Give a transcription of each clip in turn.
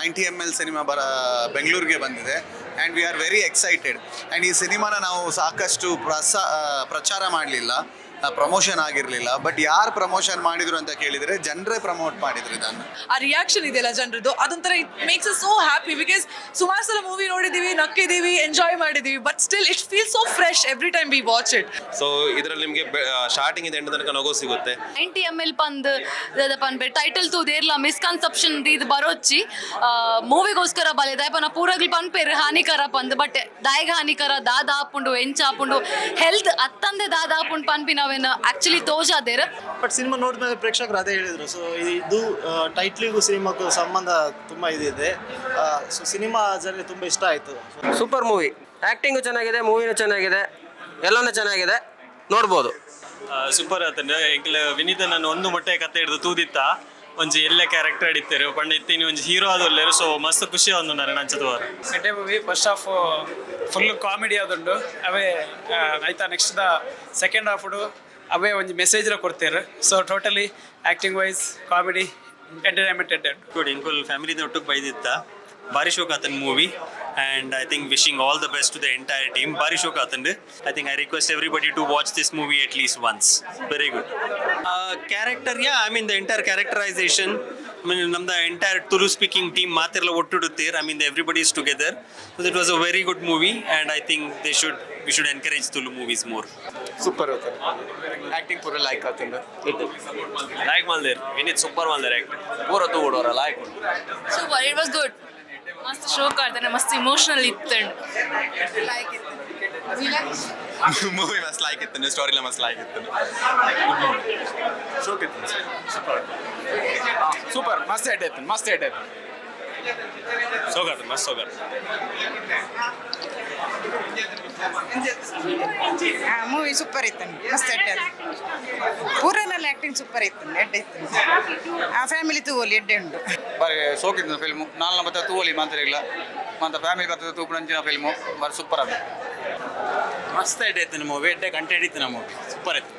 90 ml cinema ಬೆಂಗಳೂರಿಗೆ ಬಂದಿದೆ and we are very excited. And ಈ ಸಿನಿಮಾನ ನಾವು ಸಾಕಷ್ಟು ಪ್ರಚಾರ ಮಾಡಲಿಲ್ಲ, ಪ್ರಮೋಷನ್ ಆಗಿರಲಿಲ್ಲ. ಬಟ್ ಯಾರು ಪ್ರಮೋಷನ್ ಮಾಡಿದ್ರು ಅಂತ ಕೇಳಿದರೆ ಜನರೇ ಪ್ರಮೋಟ್ ಮಾಡಿದ್ರು ಇದನ್ನು. ಆ ರಿಯಾಕ್ಷನ್ ಇದೆಯಲ್ಲ ಜನರದ್ದು, ಅದೊಂಥರ it makes us so happy. Because ಸುಮಾರು ಸಲ ಮೂವಿ ನೋಡಿದ್ದೀವಿ, ನಕ್ಕಿದ್ದೀವಿ, ಎಂಜಾಯ್ ಮಾಡಿದ್ದೀವಿ, but still it feel so fresh every time we watch it. So ಇದರಲ್ಲಿ ನಿಮಗೆ ಸ್ಟಾರ್ಟಿಂಗ್ ಇಂದ ಎಂಡ್ ತನಕ ನಗು ಸಿಗುತ್ತೆ. 90 ml ಪಂದ್ ಟೈಟಲ್ ತೂದೇರ್ಲ ಮಿಸ್ಕನ್ಸೆಪ್ಷನ್ ಇದು ಬರೋಚ್ಚಿ ಮೂವಿಗೋಸ್ಕರ ಬಲೆ ದಯಪನ ಪೂರಗ್ಲಿ ಪನ್ಪೇರು ಹಾನಿಕರ ಪಂದ್ ಬಟ್ ದಾಯಗ ಹಾನಿಕರ ದಾದ ಆಪುಂಡು ಎಂಚ ಆಪುಂಡು ಹೆಲ್ತ್ ಅತ್ತಂದೆ ದಾದ ಆಪುಂಡು ಪನ್ಪಿ ನಾವೇನು ಆಕ್ಚುಲಿ ತೋಜಾದೇರ್. ಬಟ್ ಸಿನಿಮಾ ನೋಡಿದ್ಮೇಲೆ ಪ್ರೇಕ್ಷಕರು ಅದೇ ಹೇಳಿದ್ರು. ಸೊ ಇದು ಟೈಟ್ಲಿಗೂ ಸಿನಿಮಾಕ್ಕೂ ಸಂಬಂಧ ತುಂಬ ಇದಿದೆ. ಸೊ ಸಿನಿಮಾ ಜನರಿಗೆ ತುಂಬ ಇಷ್ಟ ಆಯಿತು. ಸೂಪರ್ ಮೂವಿ, ಆ್ಯಕ್ಟಿಂಗು ಚೆನ್ನಾಗಿದೆ, ಮೂವಿನೂ ಚೆನ್ನಾಗಿದೆ, ಎಲ್ಲನೂ ಚೆನ್ನಾಗಿದೆ, ನೋಡ್ಬೋದು. ಸೂಪರ್ ಆತಂಡ ಎಂಕ್ಲ ವಿನೀತನನ್ನು ಒಂದು ಮೊಟ್ಟೆ ಕತೆ ಹಿಡಿದು ತೂದಿತ್ತ ಒಂಜಿ ಎಲ್ಲ ಕ್ಯಾರೆಕ್ಟರ್ ಹಿಡಿತಾರೆ ಪಂಡ ಇತ್ತೀನಿ ಒಂಜಿ ಹೀರೋ ಆದೊಲ್ಲೇರು. ಸೊ ಮಸ್ತ್ ಖುಷಿ ಆದ ನಂಚದವಾರ ಸೆಟೆ movie first half full comedy ಆದುಂಡು ಅವೇ ಆಯ್ತಾ. ನೆಕ್ಸ್ಟ್ ದ ಸೆಕೆಂಡ್ ಹಾಫ್ ಅವೇ ಒಂದು ಮೆಸೇಜ್ಲ ಕೊಡ್ತಾರೆ. So totally acting wise comedy entertainment good. ಇಂಕುಲ್ ಫ್ಯಾಮಿಲಿದ ಒಟ್ಟಿಗೆ ಬೈದಿತ್ತ ಭಾರಿ ಶೋಕ್ ಆತನ movie and I think wishing all the best to the entire team. Bari shok athande. I think I request everybody to watch this movie at least once. Very good. Character, yeah, I mean the entire characterization, I mean namda entire Tulu speaking team maatirla ottuduttare. I mean everybody is together. So it was a very good movie and I think we should encourage Tulu movies more. Super ಆಯ್ತು, acting ಪೂರ like ಆತಂಡ. Like ಮಾಡ್ದೇರ್ Vineeth super ಮಾಡ್ದೇರ್ acting ಪೂರ ತೂಡೋರ like super, it was good. ಮಸ್ತ್ ಶೋಕ್ ಆಡ್ತಾನೆ, ಮಸ್ತ್ ಇಮೋಷನಲ್ ಇತ್ತು. ಮೂವಿ ಮಸ್ತ್ ಲೈಕ್ ಇತ್ತು, ಸ್ಟೋರಿಲ ಮಸ್ತ್ ಲೈಕ್ ಇತ್ತು, ಶೋಕ್ ಇತ್ತು. ಸೂಪರ್ ಮಸ್ತ್ ಹೆಡ್ ಆಯ್ತು, ಮಸ್ತ್ ಹೆಡ್ ಆಯ್ತು, ಸೋಗಾತ ಮಸ್ತ್ ಸೋಗಾತ. ಮೂವಿ ಸೂಪರ್ ಇತ್ತು, ಮಸ್ತ್ ಎಡ್ಡೆ ಪೂರನಲ್ಲಿ ಆ್ಯಕ್ಟಿಂಗ್ ಸೂಪರ್ ಇತ್ತು, ಎಡ್ಡೆ ಇತ್ತು. ಆ ಫ್ಯಾಮಿಲಿ ತೂವಲಿ ಎಡ್ಡೆ ಉಂಟು. ಬಾರಿ ಸೋಕಿತ್ತು ಫಿಲ್ಮು. ನಾಲ್ನ ಬತ್ತ ತೂವಲಿ ಮಾತ್ರ ಇಲ್ಲ, ಮತ್ತು ಫ್ಯಾಮಿಲಿ ಬರ್ತದೆ ತೂಪುನಂಚಿನ ಫಿಲ್ಮು ಬಾರಿ ಸೂಪರ್ ಆದ. ಮಸ್ತ್ ಇತ್ತು ಮೂವಿ, ಎಡ್ಡೆ ಕಂಟೆಂಟ್ ಇತ್ತು ನಮ್ಮ ಮೂವಿ, ಸೂಪರ್ ಇತ್ತು.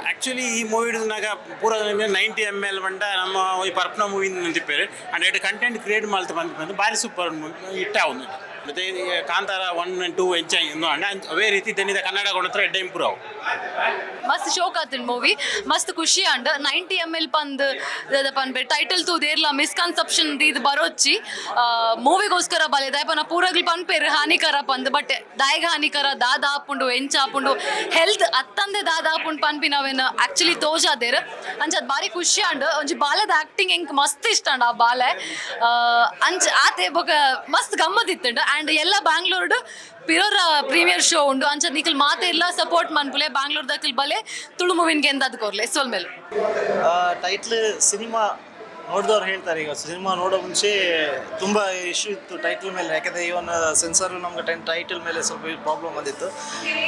ಆ್ಯಕ್ಚುಲಿ ಈ ಮೂವಿ ಹಿಡಿದಾಗ ಪೂರ 90 ml ಬಂಡ ನಮ್ಮ ಈ ಪರ್ಪನ ಮೂವಿ ತಿಪ್ಪೇರು ಅಂಡ್ ಎಡ್ ಕಂಟೆಂಟ್ ಕ್ರಿಯೇಟ್ ಮಾಡ್ತಾ ಬಂದು ಭಾರಿ ಸೂಪರ್ ಮೂವಿ ಇಟ್ಟ ಒಂದು. ಮತ್ತು ಕಾಂತಾರ 1 and 2 ಎಂಚಾಯ್ ಅಂಡ್ ಅವೇ ರೀತಿ ದನಿದ ಕನ್ನಡ ಕೊಡತ್ರ ಎಡ್ಡೆ ಇಂಪ್ರೂವ್ ಅವು. ಮಸ್ತ್ ಶೋಕ್ ಆತನ್ ಮೂವಿ, ಮಸ್ತ್ ಖುಷಿ ಅಂಡ್ 90 ml ಪಂದ್ ಟೈಟಲ್ ತೂದೇರ್ಲ ಮಿಸ್ಕನ್ಸೆಪ್ಷನ್ ಇದು ಬರೋಚ್ಚಿ ಮೂವಿಗೋಸ್ಕರ ಬಲೆ ದಯಪನ ಪೂರಗ್ಲಿ ಪನ್ಪೇರು ಹಾನಿಕರ ಪಂದ್ ಬಟ್ ದಾಯಗ ಹಾನಿಕರ ದಾದ ಆಪುಂಡು ಎಂಚ ಆಪುಂಡು ಹೆಲ್ತ್ ಅತ್ತಂದೆ ದಾದ ಆಪುಂಡು ಪನ್ಪಿ ನಾವೇನು ಆಕ್ಚುಲಿ ತೋಜಾದೇರ್ ಅಂಚದ್ ಬಾರಿ ಖುಷಿ ಅಂಡ್ ಒಂಜಿ ಬಾಲದ ಆಕ್ಟಿಂಗ್ ಎಂಕ್ ಮಸ್ತ್ ಇಷ್ಟ ಅಂಡ್ ಆ ಬಾಲೆ ಅಂಚ ಆತೆ ಬೊಕ ಮಸ್ತ್ ಗಮ್ಮತ್ ಇತ್ತಂಡ್. ಆ್ಯಂಡ್ ಎಲ್ಲ ಬ್ಯಾಂಗ್ಳೂರ್ಡು ಪಿರೋರ ಪ್ರೀಮಿಯರ್ ಶೋ ಉಂಡು ಅಂಚ ನಿಖಿಲ್ ಮಾತೆ ಇಲ್ಲ ಸಪೋರ್ಟ್ ಮನ್ಪುಲೆ ಬ್ಯಾಂಗ್ಳೂರ್ ದಕ್ಕಿಲ್ ಬಲೆ ತುಳು ಮೂವಿನ್ಗೆ ಎಂದದ್ ಕೊರ್ಲೆ ಸೋಲ್ ಮೇಲೆ. ಟೈಟ್ಲ್ ಸಿನಿಮಾ ನೋಡಿದವ್ರು ಹೇಳ್ತಾರೆ, ಈಗ ಸಿನಿಮಾ ನೋಡೋ ಮುಂಚೆ ತುಂಬ ಇಶ್ಯೂ ಇತ್ತು ಟೈಟ್ಲ್ ಮೇಲೆ. ಯಾಕೆಂದರೆ ಇವನ್ ಸೆನ್ಸರ್ ನಮ್ಗೆ ಟೈಟಲ್ ಮೇಲೆ ಸ್ವಲ್ಪ ಪ್ರಾಬ್ಲಮ್ ಬಂದಿತ್ತು.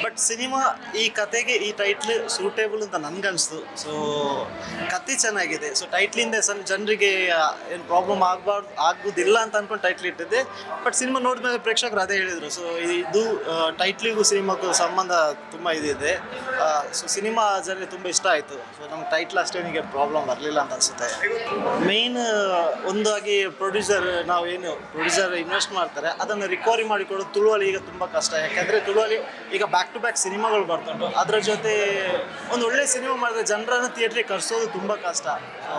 ಬಟ್ ಸಿನಿಮಾ ಈ ಕತೆಗೆ ಈ ಟೈಟ್ಲ್ ಸೂಟೇಬಲ್ ಅಂತ ನನಗನ್ನಿಸ್ತು. ಸೊ ಕತೆ ಚೆನ್ನಾಗಿದೆ. ಸೊ ಟೈಟ್ಲಿಂದ ಜನರಿಗೆ ಏನು ಪ್ರಾಬ್ಲಮ್ ಆಗೋದಿಲ್ಲ ಅಂತ ಅಂದ್ಕೊಂಡು ಟೈಟ್ಲ್ ಇಟ್ಟಿದ್ದೆ. ಬಟ್ ಸಿನಿಮಾ ನೋಡಿದ್ಮೇಲೆ ಪ್ರೇಕ್ಷಕರು ಅದೇ ಹೇಳಿದರು. ಸೊ ಇದು ಟೈಟ್ಲಿಗೂ ಸಿನಿಮಾಕ್ಕೂ ಸಂಬಂಧ ತುಂಬ ಇದಿದೆ. ಸೊ ಸಿನಿಮಾ ಜನರಿಗೆ ತುಂಬ ಇಷ್ಟ ಆಯಿತು. ಸೊ ನಮ್ಗೆ ಟೈಟ್ಲ್ ಅಷ್ಟೇನಿಗೆ ಪ್ರಾಬ್ಲಮ್ ಬರಲಿಲ್ಲ ಅಂತ ಅನಿಸುತ್ತೆ. ಮೇನ್ ಒಂದಾಗಿ ಪ್ರೊಡ್ಯೂಸರ್ ಇನ್ವೆಸ್ಟ್ ಮಾಡ್ತಾರೆ, ಅದನ್ನು ರಿಕವರಿ ಮಾಡಿಕೊಡೋದು ತುಳುವಲ್ಲಿ ಈಗ ತುಂಬ ಕಷ್ಟ. ಯಾಕಂದರೆ ತುಳುವಲ್ಲಿ ಈಗ ಬ್ಯಾಕ್ ಟು ಬ್ಯಾಕ್ ಸಿನಿಮಾಗಳು ಬರ್ತುಂಟು. ಅದರ ಜೊತೆ ಒಂದು ಒಳ್ಳೆ ಸಿನಿಮಾ ಮಾಡಿದ್ರೆ ಜನರನ್ನು ಥಿಯೇಟ್ರಿಗೆ ಕರ್ಸೋದು ತುಂಬ ಕಷ್ಟ. ಸೊ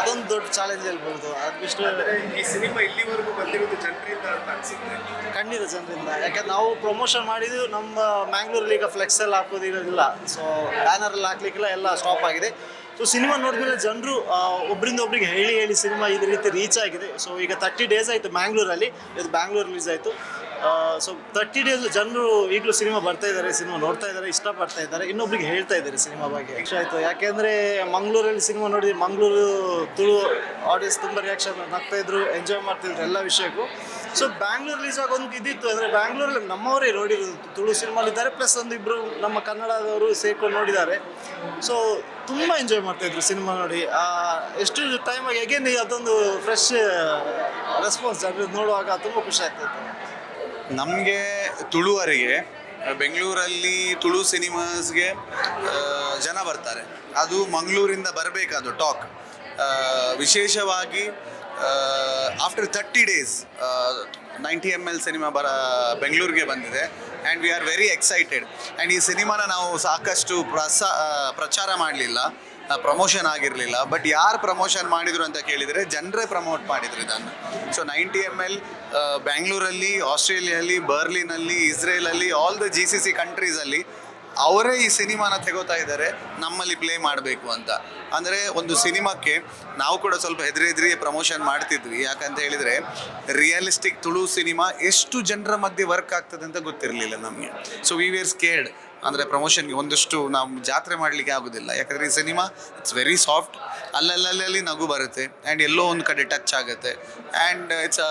ಅದೊಂದು ದೊಡ್ಡ ಚಾಲೆಂಜ್ ಹೇಳ್ಬೋದು. ಅದು ಬಿಟ್ಟು ಈ ಸಿನಿಮಾ ಇಲ್ಲಿವರೆಗೂ ಬಂದಿರೋದು ಜನರಿಂದ ಅಂತ ಅನಿಸುತ್ತೆ. ಖಂಡಿತ ಜನರಿಂದ. ಯಾಕಂದ್ರೆ ನಾವು ಪ್ರಮೋಷನ್ ಮಾಡಿದ್ದು ನಮ್ಮ ಮ್ಯಾಂಗ್ಳೂರಲ್ಲಿ ಈಗ ಫ್ಲೆಕ್ಸ್ ಎಲ್ಲ ಹಾಕೋದಿರೋದಿಲ್ಲ. ಸೊ ಬ್ಯಾನರಲ್ಲಿ ಹಾಕ್ಲಿಕ್ಕೆಲ್ಲ ಎಲ್ಲ ಸ್ಟಾಪ್ ಆಗಿದೆ. ಸೊ ಸಿನಿಮಾ ನೋಡಿದ್ಮೇಲೆ ಜನರು ಒಬ್ಬರಿಂದ ಒಬ್ರಿಗೆ ಹೇಳಿ ಸಿನಿಮಾ ಇದೇ ರೀತಿ ರೀಚ್ ಆಗಿದೆ. ಸೊ ಈಗ 30 days ಆಯಿತು ಮ್ಯಾಂಗ್ಳೂರಲ್ಲಿ, ಇದು ಬ್ಯಾಂಗ್ಳೂರ್ ರಿಲೀಸ್ ಆಯಿತು. ಸೊ 30 days ಜನರು ಈಗಲೂ ಸಿನಿಮಾ ಬರ್ತಾ ಇದ್ದಾರೆ, ಸಿನಿಮಾ ನೋಡ್ತಾ ಇದ್ದಾರೆ, ಇಷ್ಟಪಡ್ತಾ ಇದ್ದಾರೆ, ಇನ್ನೊಬ್ರಿಗೆ ಹೇಳ್ತಾ ಇದ್ದಾರೆ ಸಿನಿಮಾ ಬಗ್ಗೆ. ಇಷ್ಟ ಆಯಿತು. ಯಾಕೆಂದರೆ ಮಂಗಳೂರಲ್ಲಿ ಸಿನಿಮಾ ನೋಡಿದ್ವಿ, ಮಂಗಳೂರು ತುಳು ಆಡಿಯನ್ಸ್ ತುಂಬ ರಿಯಾಕ್ಷನ್ ನಗ್ತಾಯಿದ್ರು, ಎಂಜಾಯ್ ಮಾಡ್ತಿದ್ರು ಎಲ್ಲ ವಿಷಯಕ್ಕೂ. ಸೊ ಬ್ಯಾಂಗ್ಳೂರ್ ರಿಲೀಸ್ ಆಗೋದು ಇದಿತ್ತು. ಅಂದರೆ ಬ್ಯಾಂಗ್ಳೂರಲ್ಲಿ ನಮ್ಮವರೇ ನೋಡಿರೋದು ತುಳು ಸಿನಿಮಾಲಿದ್ದಾರೆ, ಪ್ಲಸ್ ಒಂದಿಬ್ಬರು ನಮ್ಮ ಕನ್ನಡದವರು ಸೇರ್ಕೊಂಡು ನೋಡಿದ್ದಾರೆ. ಸೊ ತುಂಬ ಎಂಜಾಯ್ ಮಾಡ್ತಾಯಿದ್ರು ಸಿನಿಮಾ ನೋಡಿ. ಎಷ್ಟು ಟೈಮಾಗಿ ಅಗೇನ್ ಅದೊಂದು ಫ್ರೆಶ್ ರೆಸ್ಪಾನ್ಸ್ ಜನರು ನೋಡುವಾಗ ತುಂಬ ಖುಷಿ ಆಗ್ತಾಯಿತ್ತು. ನಮಗೆ ತುಳುವರಿಗೆ ಬೆಂಗಳೂರಲ್ಲಿ ತುಳು ಸಿನಿಮಾಸ್ಗೆ ಜನ ಬರ್ತಾರೆ, ಅದು ಮಂಗಳೂರಿಂದ ಬರಬೇಕಾದ ಟಾಕ್. ವಿಶೇಷವಾಗಿ ಆಫ್ಟರ್ 30 ಡೇಸ್ 90 ml ಸಿನಿಮಾ ಬೆಂಗಳೂರಿಗೆ ಬಂದಿದೆ and we are very excited. And ಈ ಸಿನಿಮಾನ ನಾವು ಸಾಕಷ್ಟು ಪ್ರಚಾರ ಮಾಡಲಿಲ್ಲ, ಪ್ರಮೋಷನ್ ಆಗಿರಲಿಲ್ಲ. ಬಟ್ ಯಾರು ಪ್ರಮೋಷನ್ ಮಾಡಿದರು ಅಂತ ಕೇಳಿದರೆ ಜನರೇ ಪ್ರಮೋಟ್ ಮಾಡಿದ್ರು ಇದನ್ನು. ಸೊ 90 ml ಬ್ಯಾಂಗ್ಳೂರಲ್ಲಿ, ಆಸ್ಟ್ರೇಲಿಯಲ್ಲಿ, ಬರ್ಲಿನಲ್ಲಿ, ಇಸ್ರೇಲಲ್ಲಿ, ಆಲ್ ದ GCC ಕಂಟ್ರೀಸಲ್ಲಿ ಅವರೇ ಈ ಸಿನಿಮಾನ ತೆಗೋತಾ ಇದ್ದಾರೆ ನಮ್ಮಲ್ಲಿ ಪ್ಲೇ ಮಾಡಬೇಕು ಅಂತ. ಅಂದರೆ ಒಂದು ಸಿನಿಮಾಕ್ಕೆ ನಾವು ಕೂಡ ಸ್ವಲ್ಪ ಹೆದರಿ ಪ್ರಮೋಷನ್ ಮಾಡ್ತಿದ್ವಿ. ಯಾಕಂತ ಹೇಳಿದರೆ ರಿಯಲಿಸ್ಟಿಕ್ ತುಳು ಸಿನಿಮಾ ಎಷ್ಟು ಜನರ ಮಧ್ಯೆ ವರ್ಕ್ ಆಗ್ತದೆ ಅಂತ ಗೊತ್ತಿರಲಿಲ್ಲ ನಮಗೆ. So we were scared. ಅಂದರೆ ಪ್ರಮೋಷನ್ಗೆ ಒಂದಷ್ಟು ನಾವು ಜಾತ್ರೆ ಮಾಡಲಿಕ್ಕೆ ಆಗೋದಿಲ್ಲ. ಯಾಕಂದರೆ ಈ ಸಿನಿಮಾ ಇಟ್ಸ್ ವೆರಿ ಸಾಫ್ಟ್, ಅಲ್ಲಲ್ಲಿ ನಗು ಬರುತ್ತೆ ಆ್ಯಂಡ್ ಎಲ್ಲೋ ಒಂದು ಕಡೆ ಟಚ್ ಆಗುತ್ತೆ ಆ್ಯಂಡ್ ಇಟ್ಸ್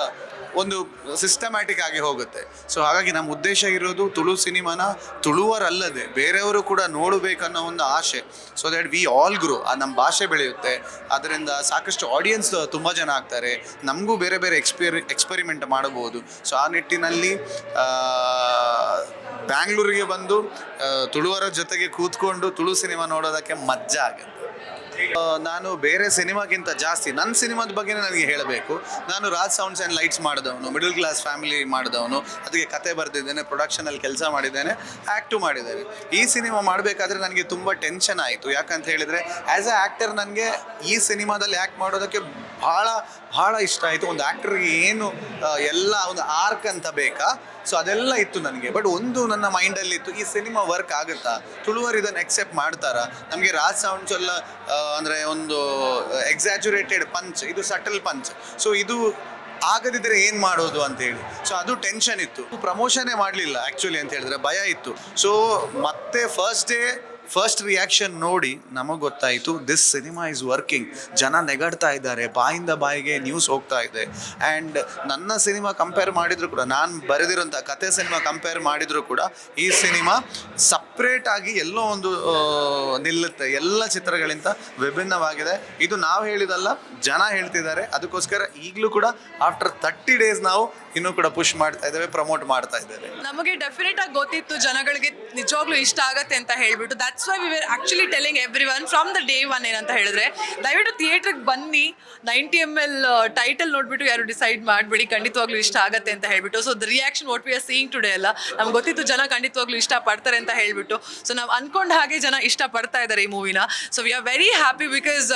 ಒಂದು ಸಿಸ್ಟಮ್ಯಾಟಿಕ್ ಆಗಿ ಹೋಗುತ್ತೆ. ಸೊ ಹಾಗಾಗಿ ನಮ್ಮ ಉದ್ದೇಶ ಇರೋದು ತುಳು ಸಿನಿಮಾನ ತುಳುವರಲ್ಲದೆ ಬೇರೆಯವರು ಕೂಡ ನೋಡಬೇಕನ್ನೋ ಒಂದು ಆಸೆ. So that we all grow, ನಮ್ಮ ಭಾಷೆ ಬೆಳೆಯುತ್ತೆ, ಅದರಿಂದ ಸಾಕಷ್ಟು ಆಡಿಯನ್ಸ್ ತುಂಬ ಜನ ಆಗ್ತಾರೆ, ನಮಗೂ ಬೇರೆ ಬೇರೆ ಎಕ್ಸ್ಪೆರಿಮೆಂಟ್ ಮಾಡಬಹುದು. ಸೊ ಆ ನಿಟ್ಟಿನಲ್ಲಿ ಬ್ಯಾಂಗ್ಳೂರಿಗೆ ಬಂದು ತುಳುವರ ಜೊತೆಗೆ ಕೂತ್ಕೊಂಡು ತುಳು ಸಿನಿಮಾ ನೋಡೋದಕ್ಕೆ ಮಜಾ ಆಗುತ್ತೆ. ನಾನು ಬೇರೆ ಸಿನಿಮಾಗಿಂತ ಜಾಸ್ತಿ ನನ್ನ ಸಿನಿಮಾದ ಬಗ್ಗೆ ನನಗೆ ಹೇಳಬೇಕು. ನಾನು ರಾಜ್ ಸೌಂಡ್ಸ್ ಆ್ಯಂಡ್ ಲೈಟ್ಸ್ ಮಾಡಿದವನು, ಮಿಡಲ್ ಕ್ಲಾಸ್ ಫ್ಯಾಮಿಲಿ ಮಾಡಿದವನು, ಅದಕ್ಕೆ ಕತೆ ಬರೆದಿದ್ದೇನೆ, ಪ್ರೊಡಕ್ಷನಲ್ಲಿ ಕೆಲಸ ಮಾಡಿದ್ದೇನೆ, ಆ್ಯಕ್ಟು ಮಾಡಿದ್ದೇನೆ. ಈ ಸಿನಿಮಾ ಮಾಡಬೇಕಾದ್ರೆ ನನಗೆ ತುಂಬ ಟೆನ್ಷನ್ ಆಯಿತು. ಯಾಕಂತ ಹೇಳಿದರೆ ಆ್ಯಸ್ ಅ ಆ್ಯಕ್ಟರ್ ನನಗೆ ಈ ಸಿನಿಮಾದಲ್ಲಿ ಆ್ಯಕ್ಟ್ ಮಾಡೋದಕ್ಕೆ ಭಾಳ ಇಷ್ಟ ಆಯಿತು. ಒಂದು ಆ್ಯಕ್ಟರ್ಗೆ ಏನು ಎಲ್ಲ ಒಂದು ಆರ್ಕ್ ಅಂತ ಬೇಕಾ, ಸೊ ಅದೆಲ್ಲ ಇತ್ತು ನನಗೆ. ಬಟ್ ಒಂದು ನನ್ನ ಮೈಂಡಲ್ಲಿ ಇತ್ತು, ಈ ಸಿನಿಮಾ ವರ್ಕ್ ಆಗುತ್ತಾ, ತುಳುವರು ಇದನ್ನು ಎಕ್ಸೆಪ್ಟ್ ಮಾಡ್ತಾರಾ? ನಮಗೆ ರಾಜ್ ಸೌಂಡ್ಸ್ ಎಲ್ಲ ಅಂದರೆ ಒಂದು ಎಕ್ಸಾಜುರೇಟೆಡ್ ಪಂಚ್, ಇದು ಸಟಲ್ ಪಂಚ್. ಸೊ ಇದು ಆಗದಿದ್ದರೆ ಏನು ಮಾಡೋದು ಅಂತೇಳಿ, ಸೊ ಅದು ಟೆನ್ಷನ್ ಇತ್ತು. ಪ್ರಮೋಷನ್ನೇ ಮಾಡಲಿಲ್ಲ ಆ್ಯಕ್ಚುಲಿ ಅಂತ ಹೇಳಿದ್ರೆ, ಭಯ ಇತ್ತು. ಸೊ ಮತ್ತೆ ಫಸ್ಟ್ ರಿಯಾಕ್ಷನ್ ನೋಡಿ ನಮಗೆ ಗೊತ್ತಾಯಿತು ದಿಸ್ ಸಿನಿಮಾ ಈಸ್ ವರ್ಕಿಂಗ್. ಜನ ನೆಗಡ್ತಾ ಇದ್ದಾರೆ, ಬಾಯಿಂದ ಬಾಯಿಗೆ ನ್ಯೂಸ್ ಹೋಗ್ತಾ ಇದೆ. ಆ್ಯಂಡ್ ನನ್ನ ಸಿನಿಮಾ ಕಂಪೇರ್ ಮಾಡಿದರೂ ಕೂಡ, ನಾನು ಬರೆದಿರೋಂಥ ಕತೆ ಸಿನಿಮಾ ಕಂಪೇರ್ ಮಾಡಿದರೂ ಕೂಡ ಈ ಸಿನಿಮಾ ಸಪ್ರೇಟಾಗಿ ಎಲ್ಲೋ ಒಂದು ನಿಲ್ಲುತ್ತೆ. ಎಲ್ಲ ಚಿತ್ರಗಳಿಂದ ವಿಭಿನ್ನವಾಗಿದೆ. ಇದು ನಾವು ಹೇಳಿದಲ್ಲ, ಜನ ಹೇಳ್ತಿದ್ದಾರೆ. ಅದಕ್ಕೋಸ್ಕರ ಈಗಲೂ ಕೂಡ ಆಫ್ಟರ್ 30 ಡೇಸ್ ನಾವು ಇನ್ನೂ ಕೂಡ ಪುಷ್ ಮಾಡ್ತಾ ಇದ್ದೇವೆ, ಪ್ರಮೋಟ್ ಮಾಡ್ತಾ ಇದ್ದೇವೆ. ನಮಗೆ ಡೆಫಿನೆಟ್ ಆಗಿ ಗೊತ್ತಿತ್ತು ಜನಗಳಿಗೆ ನಿಜವಾಗ್ಲೂ ಇಷ್ಟ ಆಗತ್ತೆ ಅಂತ ಹೇಳ್ಬಿಟ್ಟು. That's why we were actually telling everyone from the day one ಏನಂತ ಹೇಳಿದ್ರೆ, ದಯವಿಟ್ಟು ಥಿಯೇಟ್ರಿಗೆ ಬನ್ನಿ, 90 ml ಟೈಟಲ್ ನೋಡ್ಬಿಟ್ಟು ಯಾರು ಡಿಸೈಡ್ ಮಾಡಬೇಡಿ, ಖಂಡಿತವಾಗ್ಲೂ ಇಷ್ಟ ಆಗತ್ತೆ ಅಂತ ಹೇಳ್ಬಿಟ್ಟು. So the reaction what we are seeing today ಅಲ್ಲ, ನಮ್ಗೆ ಗೊತ್ತಿತ್ತು ಜನ ಖಂಡಿತವಾಗ್ಲೂ ಇಷ್ಟಪಡ್ತಾರೆ ಅಂತ ಹೇಳ್ಬಿಟ್ಟು. ಸೊ ನಾವು ಅನ್ಕೊಂಡ ಹಾಗೆ ಜನ ಇಷ್ಟಪಡ್ತಾ ಇದ್ದಾರೆ ಈ ಮೂವಿನ. So we are very happy because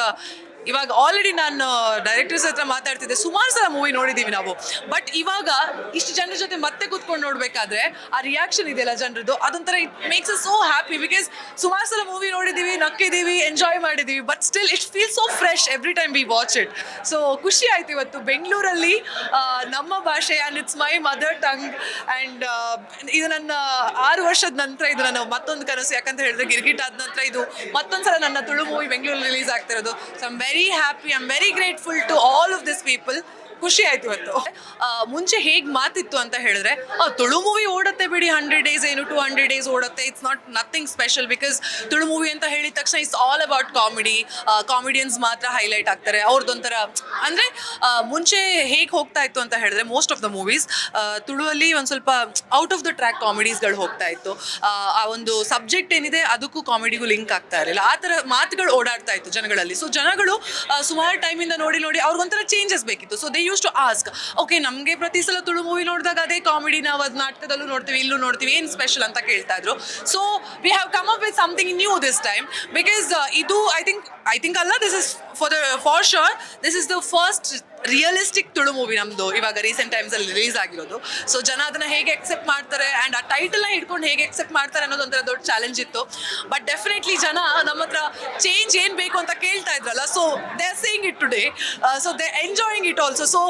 ಇವಾಗ ಆಲ್ರೆಡಿ ನಾನು ಡೈರೆಕ್ಟರ್ಸ್ ಹತ್ರ ಮಾತಾಡ್ತಿದ್ದೆ, ಸುಮಾರು ಸಲ ಮೂವಿ ನೋಡಿದ್ದೀವಿ ನಾವು. ಬಟ್ ಇವಾಗ ಇಷ್ಟು ಜನರ ಜೊತೆ ಮತ್ತೆ ಕೂತ್ಕೊಂಡು ನೋಡಬೇಕಾದ್ರೆ ಆ ರಿಯಾಕ್ಷನ್ ಇದೆಯಲ್ಲ ಜನರದ್ದು, ಅದೊಂಥರ it makes us so happy. Because ಸುಮಾರು ಸಲ ಮೂವಿ ನೋಡಿದ್ದೀವಿ, ನಕ್ಕಿದ್ದೀವಿ, ಎಂಜಾಯ್ ಮಾಡಿದ್ದೀವಿ, but still it feel so fresh every time we watch it. So ಖುಷಿ ಆಯ್ತು ಇವತ್ತು ಬೆಂಗಳೂರಲ್ಲಿ ನಮ್ಮ ಭಾಷೆ and it's my mother tongue. And ಇದು ನನ್ನ 6 ವರ್ಷದ ನಂತರ ಇದು ನನ್ನ ಮತ್ತೊಂದು ಕನಸು. ಯಾಕಂತ ಹೇಳಿದ್ರೆ ಗಿರ್ಗಿಟ್ ಆದ ನಂತರ ಇದು ಮತ್ತೊಂದ್ಸಲ ನನ್ನ ತುಳು ಮೂವಿ ಬೆಂಗಳೂರಲ್ಲಿ ರಿಲೀಸ್ ಆಗ್ತಿರೋದು. So I'm very happy, I am very grateful to all of this people. ಖುಷಿ ಆಯ್ತು ಇವತ್ತು. ಮುಂಚೆ ಹೇಗೆ ಮಾತಿತ್ತು ಅಂತ ಹೇಳಿದ್ರೆ, ತುಳು ಮೂವಿ ಓಡುತ್ತೆ ಬಿಡಿ, 100 days ಏನು 200 days ಓಡುತ್ತೆ, it's not nothing special. Because Tulu movie ಅಂತ ಹೇಳಿದ ತಕ್ಷಣ it's all about comedy. Comedians ಮಾತ್ರ ಹೈಲೈಟ್ ಆಗ್ತಾರೆ. ಅವ್ರದ್ದೊಂಥರ ಅಂದರೆ ಮುಂಚೆ ಹೇಗೆ ಹೋಗ್ತಾ ಇತ್ತು ಅಂತ ಹೇಳಿದ್ರೆ, ಮೋಸ್ಟ್ ಆಫ್ ದ ಮೂವೀಸ್ ತುಳುವಲ್ಲಿ ಒಂದು ಸ್ವಲ್ಪ ಔಟ್ ಆಫ್ ದ ಟ್ರ್ಯಾಕ್ ಕಾಮಿಡೀಸ್ಗಳು ಹೋಗ್ತಾ ಇತ್ತು. ಆ ಒಂದು ಸಬ್ಜೆಕ್ಟ್ ಏನಿದೆ ಅದಕ್ಕೂ ಕಾಮಿಡಿಗೂ ಲಿಂಕ್ ಆಗ್ತಾ ಇರಲಿಲ್ಲ. ಆ ಥರ ಮಾತುಗಳು ಓಡಾಡ್ತಾ ಇತ್ತು ಜನಗಳಲ್ಲಿ. ಸೊ ಜನಗಳು ಸುಮಾರು ಟೈಮಿಂದ ನೋಡಿ ಅವ್ರಿಗೊಂಥರ ಚೇಂಜಸ್ ಬೇಕಿತ್ತು. So they use to ask, okay ನಮಗೆ ಪ್ರತಿ ಸಲ ತುಳು ಮೂವಿ ನೋಡಿದಾಗ ಅದೇ ಕಾಮಿಡಿ, ನಾವು ಅದು ನಾಟಕದಲ್ಲೂ ನೋಡ್ತೀವಿ, ಇಲ್ಲೂ ನೋಡ್ತೀವಿ, ಏನು ಸ್ಪೆಷಲ್ ಅಂತ ಕೇಳ್ತಾ ಇದ್ರು. So we have come up with something new this time. Because ಇದು ಐ ಥಿಂಕ್ ಅಲ್ಲ, this is for sure this is the first realistic Tulu movie ನಮ್ಮದು ಇವಾಗ ರೀಸೆಂಟ್ ಟೈಮ್ಸಲ್ಲಿ ರಿಲೀಸ್ ಆಗಿರೋದು. ಸೊ ಜನ ಅದನ್ನು ಹೇಗೆ ಎಕ್ಸೆಪ್ಟ್ ಮಾಡ್ತಾರೆ ಆ್ಯಂಡ್ ಆ ಟೈಟಲ್ನ ಹಿಡ್ಕೊಂಡು ಹೇಗೆ ಎಕ್ಸೆಪ್ಟ್ ಮಾಡ್ತಾರೆ ಅನ್ನೋದೊಂಥರ ದೊಡ್ಡ ಚಾಲೆಂಜ್ ಇತ್ತು. ಬಟ್ ಡೆಫಿನೆಟ್ಲಿ ಜನ ನಮ್ಮ ಹತ್ರ ಚೇಂಜ್ ಏನು ಬೇಕು ಅಂತ ಕೇಳ್ತಾ ಇದ್ರಲ್ಲ, so they are saying it today. So they enjoying it also. So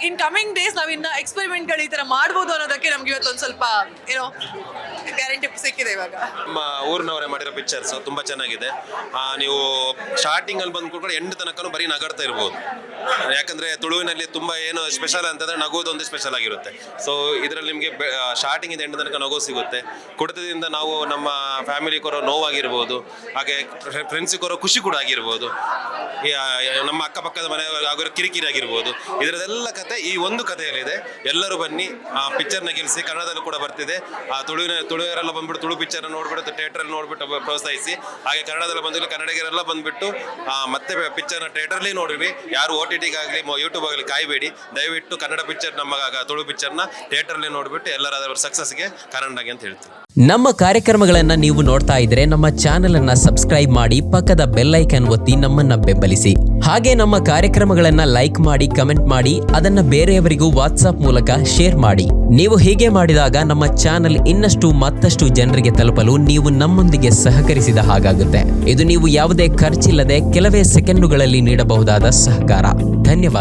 in coming days ನಾವು ಇನ್ನು ಎಕ್ಸ್ಪೆರಿಮೆಂಟ್ಗಳು ಈ ಥರ ಮಾಡ್ಬೋದು ಅನ್ನೋದಕ್ಕೆ ನಮ್ಗೆ ಇವತ್ತೊಂದು ಸ್ವಲ್ಪ ಏನೋ ಗ್ಯಾರಂಟಿ ಸಿಕ್ಕಿದೆ. ಇವಾಗ ನಮ್ಮ ಊರಿನವರೇ ಮಾಡಿರೋ ಪಿಕ್ಚರ್ಸ್ ತುಂಬ ಚೆನ್ನಾಗಿದೆ. ನೀವು ಸ್ಟಾರ್ಟಿಂಗಲ್ಲಿ ಬಂದು ಕೂಡ ಎಂಡ್ ತನಕ ಬರೀ ನಗಾಡ್ತಾ ಇರ್ಬೋದು. ಯಾಕಂದರೆ ತುಳುವಿನಲ್ಲಿ ತುಂಬ ಏನು ಸ್ಪೆಷಲ್ ಅಂತಂದರೆ ನಗೋದು ಒಂದು ಸ್ಪೆಷಲ್ ಆಗಿರುತ್ತೆ. ಸೊ ಇದರಲ್ಲಿ ನಿಮಗೆ ಸ್ಟಾರ್ಟಿಂಗಿಂದ ಎಂಡ್ ತನಕ ನಗು ಸಿಗುತ್ತೆ. ಕುಡಿತದಿಂದ ನಾವು ನಮ್ಮ ಫ್ಯಾಮಿಲಿ ಕೊರೋ ನೋವಾಗಿರ್ಬೋದು, ಹಾಗೆ ಫ್ರೆಂಡ್ಸಿಗೆ ಕೊರೋ ಖುಷಿ ಕೂಡ ಆಗಿರ್ಬೋದು, ನಮ್ಮ ಅಕ್ಕಪಕ್ಕದ ಮನೆ ಆಗಿರೋ ಕಿರಿಕಿರಿ ಆಗಿರ್ಬೋದು. ಇದರದೆಲ್ಲ ಕತೆ ಈ ಒಂದು ಕಥೆಯಲ್ಲಿದೆ. ಎಲ್ಲರೂ ಬನ್ನಿ, ಆ ಪಿಕ್ಚರ್ನ ಗೆಲ್ಲಿಸಿ. ಕನ್ನಡದಲ್ಲೂ ಕೂಡ ಬರ್ತಿದೆ. ಆ ತುಳುವಿನ ತುಳುವರೆಲ್ಲ ಬಂದ್ಬಿಟ್ಟು ತುಳು ಪಿಕ್ಚರ್ ನೋಡ್ಬಿಟ್ಟು ಥಿಯೇಟ್ರಲ್ಲಿ ನೋಡ್ಬಿಟ್ಟು ಪ್ರೋತ್ಸಾಹಿಸಿ. ಹಾಗೆ ಕನ್ನಡದಲ್ಲಿ ಬಂದಿಲ್ಲ ಕನ್ನಡಿಗರೆಲ್ಲ ಬಂದ್ಬಿಟ್ಟು ಮತ್ತೆ ಪಿಕ್ಚರ್ನ ಥಿಯೇಟ್ರಲ್ಲಿ ನೋಡಿರಿ. ಯಾರು OTTಗಾಗಲಿ ಯೂಟ್ಯೂಬ್ ಆಗಲಿ ಕಾಯಬೇಡಿ. ದಯವಿಟ್ಟು ಕನ್ನಡ ಪಿಕ್ಚರ್ ನಮ್ಮ ತುಳು ಪಿಕ್ಚರ್ನ ಥಿಯೇಟ್ರಲ್ಲಿ ನೋಡಿಬಿಟ್ಟು ಎಲ್ಲರ ಸಕ್ಸಸ್ಗೆ ಕಾರಣ ಆಗಿ ಅಂತ ಹೇಳ್ತೀವಿ. ನಮ್ಮ ಕಾರ್ಯಕ್ರಮಗಳನ್ನ ನೀವು ನೋಡ್ತಾ ಇದ್ರೆ ನಮ್ಮ ಚಾನೆಲ್ ಅನ್ನ ಸಬ್ಸ್ಕ್ರೈಬ್ ಮಾಡಿ ಪಕ್ಕದ ಬೆಲ್ ಐಕಾನ್ ಒತ್ತಿ ನಮ್ಮನ್ನ ಬೆಂಬಲಿಸಿ. ಹಾಗೆ ನಮ್ಮ ಕಾರ್ಯಕ್ರಮಗಳನ್ನ ಲೈಕ್ ಮಾಡಿ, ಕಮೆಂಟ್ ಮಾಡಿ, ಅದನ್ನ ಬೇರೆಯವರಿಗೂ ವಾಟ್ಸ್ಆಪ್ ಮೂಲಕ ಶೇರ್ ಮಾಡಿ. ನೀವು ಹೀಗೆ ಮಾಡಿದಾಗ ನಮ್ಮ ಚಾನೆಲ್ ಮತ್ತಷ್ಟು ಜನರಿಗೆ ತಲುಪಲು ನೀವು ನಮ್ಮೊಂದಿಗೆ ಸಹಕರಿಸಿದ ಹಾಗಾಗುತ್ತೆ. ಇದು ನೀವು ಯಾವುದೇ ಖರ್ಚಿಲ್ಲದೆ ಕೆಲವೇ ಸೆಕೆಂಡುಗಳಲ್ಲಿ ನೀಡಬಹುದಾದ ಸಹಕಾರ. ಧನ್ಯವಾದ.